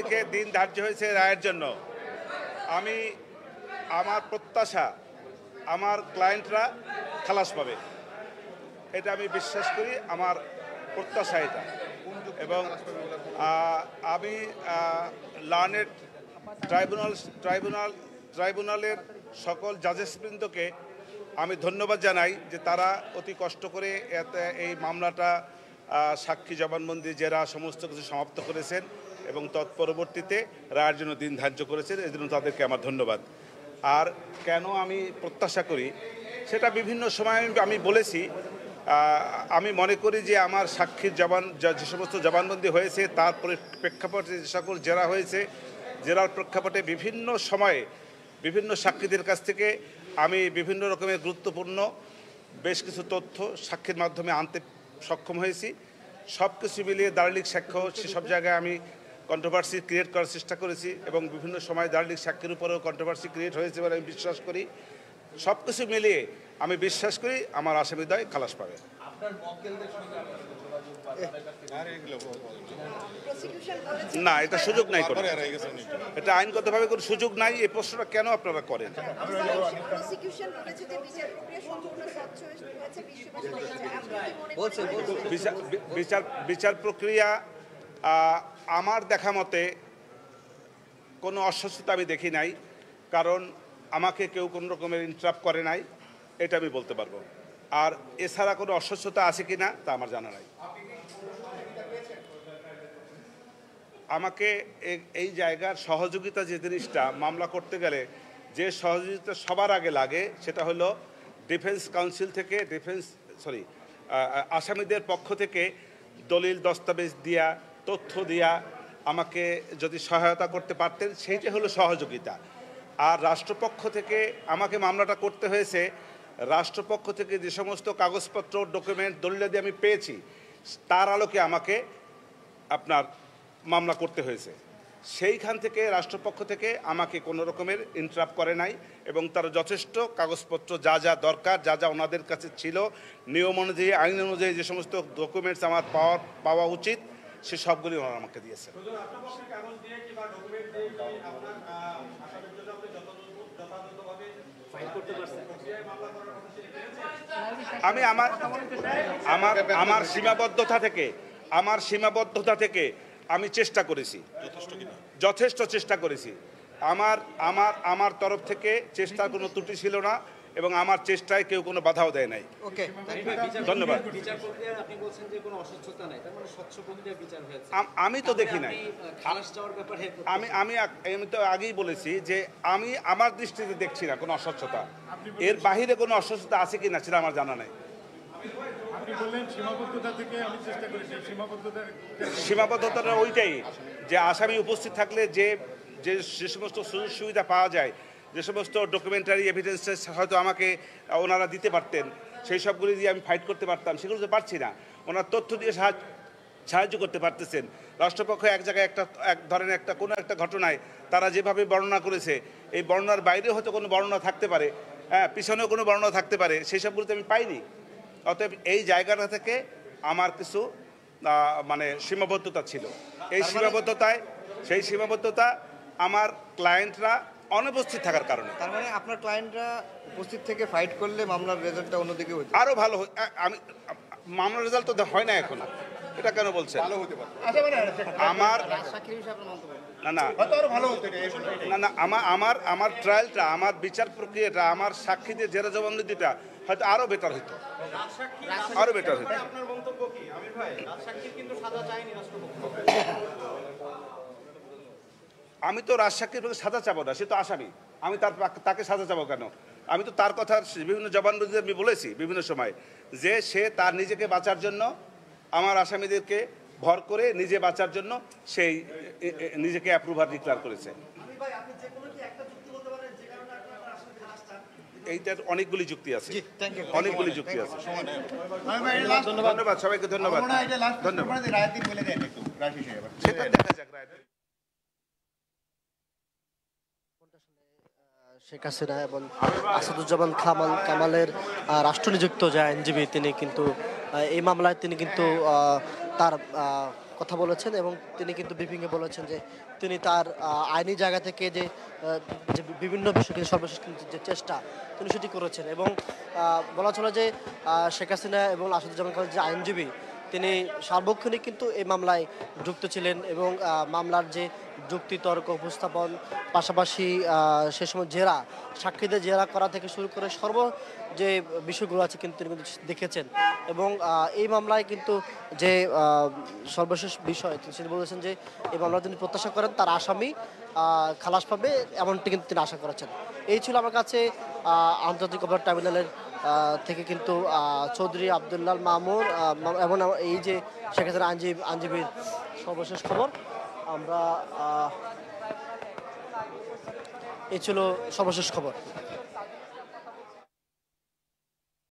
তারিখে দিন ধার্য হয়েছে রায়ের জন্য। আমি আমার প্রত্যাশা আমার ক্লায়েন্টরা খালাস পাবে, এটা আমি বিশ্বাস করি, আমার প্রত্যাশা এটা। এবং আমি লার্নেড ট্রাইব্যুনালের সকল জাজেসবৃন্দকে আমি ধন্যবাদ জানাই যে তারা অতি কষ্ট করে এই মামলাটা সাক্ষী জবানবন্দি জেরা সমস্ত কিছু সমাপ্ত করেছেন এবং তৎপরবর্তীতে রায়ের জন্য দিন ধার্য করেছেন, এই জন্য তাদেরকে আমার ধন্যবাদ। আর কেন আমি প্রত্যাশা করি সেটা বিভিন্ন সময় আমি বলেছি। আমি মনে করি যে আমার সাক্ষীর যে সমস্ত জবানবন্দি হয়েছে তার প্রেক্ষাপটে যে সকল জেরা হয়েছে, জেরার প্রেক্ষাপটে বিভিন্ন সময়ে বিভিন্ন সাক্ষীদের কাছ থেকে আমি বিভিন্ন রকমের গুরুত্বপূর্ণ বেশ কিছু তথ্য সাক্ষীর মাধ্যমে আনতে সক্ষম হয়েছি। সব কিছু মিলিয়ে দালিলিক সাক্ষ্য সেসব জায়গায় আমি কন্ট্রোভার্সি ক্রিয়েট করার চেষ্টা করেছি এবং বিভিন্ন সময় দালিলিক সাক্ষীর উপরেও কন্ট্রোভার্সি ক্রিয়েট হয়েছে বলে আমি বিশ্বাস করি। সব কিছু মিলিয়ে আমি বিশ্বাস করি আমার আসামিদ্বয় খালাস পাবে। না, এটা সুযোগ নাই, এটা আইনগতভাবে কোনো সুযোগ নাই। এই প্রশ্নটা কেন আপনারা করেন? বিচার প্রক্রিয়া আমার দেখা মতে কোনো অস্বচ্ছতা আমি দেখি নাই, কারণ আমাকে কেউ কোনো রকমের ইন্টারাপ্ট করে নাই, এটা আমি বলতে পারবো। আর এছাড়া কোনো অস্বচ্ছতা আছে কি না তা আমার জানা নাই। আমাকে এই জায়গার সহযোগিতা যে জিনিসটা মামলা করতে গেলে যে সহযোগিতা সবার আগে লাগে সেটা হলো ডিফেন্স কাউন্সিল থেকে আসামিদের পক্ষ থেকে দলিল দস্তাবেজ দিয়া তথ্য দিয়া আমাকে যদি সহায়তা করতে পারতেন সেইটা হলো সহযোগিতা। আর রাষ্ট্রপক্ষ থেকে আমাকে মামলাটা করতে হয়েছে, রাষ্ট্রপক্ষ থেকে যে সমস্ত কাগজপত্র ডকুমেন্ট দলিলাদি আমি পেয়েছি তার আলোকে আমাকে আপনার মামলা করতে হয়েছে। সেইখান থেকে রাষ্ট্রপক্ষ থেকে আমাকে কোনো রকমের ইন্টারাপ্ট করে নাই এবং তার যথেষ্ট কাগজপত্র যা যা দরকার, যা যা ওনাদের কাছে ছিল নিয়ম অনুযায়ী আইন অনুযায়ী যে সমস্ত ডকুমেন্টস আমার পাওয়া উচিত সে সবগুলি ওনারা আমাকে দিয়েছে। আমি আমার সীমাবদ্ধতা থেকে আমি চেষ্টা করেছি, যথেষ্ট চেষ্টা করেছি। আমার তরফ থেকে চেষ্টার কোনো ত্রুটি ছিল না এবং আমার চেষ্টায় কেউ কোনো বাধাও দেয় নাই। ধন্যবাদ। আমি তো দেখি নাই, আমি তো আগেই বলেছি যে আমি আমার দৃষ্টিতে দেখছি না কোনো অস্বচ্ছতা। এর বাহিরে কোনো অস্বচ্ছতা আছে কি না সেটা আমার জানা নাই। সীমাবদ্ধতাটা ওইটাই যে আসামি উপস্থিত থাকলে যে সমস্ত সুযোগ সুবিধা পাওয়া যায়, যে সমস্ত ডকুমেন্টারি এভিডেন্সেস হয়তো আমাকে ওনারা দিতে পারতেন, সেই সবগুলি দিয়ে আমি ফাইট করতে পারতাম, সেগুলো তো পারছি না। ওনার তথ্য দিয়ে সাহায্য করতে পারতেছেন। রাষ্ট্রপক্ষ এক জায়গায় কোনো একটা ঘটনায় তারা যেভাবে বর্ণনা করেছে এই বর্ণনার বাইরেও হয়তো কোনো বর্ণনা থাকতে পারে, পিছনেও কোনো বর্ণনা থাকতে পারে, সেই সবগুলোতে আমি পাইনি। অতএব এই জায়গাটা থেকে আমার কিছু মানে সীমাবদ্ধতা ছিল। সেই সীমাবদ্ধতা আমার ক্লায়েন্টরা অনুপস্থিত থাকার কারণে। তার মানে আপনার ক্লায়েন্টরা উপস্থিত থেকে ফাইট করলে মামলার রেজাল্টটা অন্যদিকে হতো আরো ভালো। আমি মামলার রেজাল্ট তো হয় না এখনো, এটা কেন বলছেন? আমার আমার ট্রায়ালটা, আমার বিচার প্রক্রিয়াটা, আমার সাক্ষীদের জেরা জবানবন্দিটা হয়তো আরো বেটার হইতো, আরো বেটার হইতো। আমি তো রাজসাক্ষীর সাজা চাবো না, সে তো আসামি, আমি তাকে সাজা চাবো কেন? আমি তো তার কথা বিভিন্ন জবানবন্দি আমি বলেছি বিভিন্ন সময় যে সে তার নিজেকে বাঁচার জন্য, আমার আসামিদেরকে ভর করে নিজে বাঁচার জন্য সেই নিজেকে অ্যাপ্রুভার ডিক্লেয়ার করেছে। এইটার অনেকগুলি যুক্তি আছে, অনেকগুলি যুক্তি আছে। ধন্যবাদ সবাইকে, ধন্যবাদ। সেটা দেখা যাক। শেখ হাসিনা এবং আসাদুজ্জামান কামালের রাষ্ট্রনিযুক্ত যে আইনজীবী তিনি কিন্তু এই মামলায় তিনি কিন্তু তার কথা বলেছেন এবং তিনি কিন্তু ব্রিফিংয়ে বলেছেন যে তিনি তার আইনি জায়গা থেকে যে বিভিন্ন বিষয় কিন্তু সর্বশেষ কিন্তু যে চেষ্টা তিনি সেটি করেছেন এবং বলা চলে যে শেখ হাসিনা এবং আসাদুজ্জামান খানের যে আইনজীবী তিনি সার্বক্ষণিক কিন্তু এই মামলায় যুক্ত ছিলেন এবং মামলার যে যুক্তিতর্ক উপস্থাপন পাশাপাশি সে সময় সাক্ষীদের জেরা করা থেকে শুরু করে যে বিষয়গুলো আছে কিন্তু তিনি কিন্তু দেখেছেন এবং এই মামলায় কিন্তু যে সর্বশেষ বিষয় তিনি বলেছেন যে এই মামলা তিনি প্রত্যাশা করেন তার আসামি খালাস পাবে এমনটি কিন্তু তিনি আশা করেছেন। এই ছিল আমার কাছে আন্তর্জাতিক অপরাধ ট্রাইব্যুনালের থেকে কিন্তু চৌধুরী আবদুল্লাহ মামুন এবং এই যে শেখ হাসিনা আইনজীবীর সর্বশেষ খবর। আমরা এই ছিল সর্বশেষ খবর।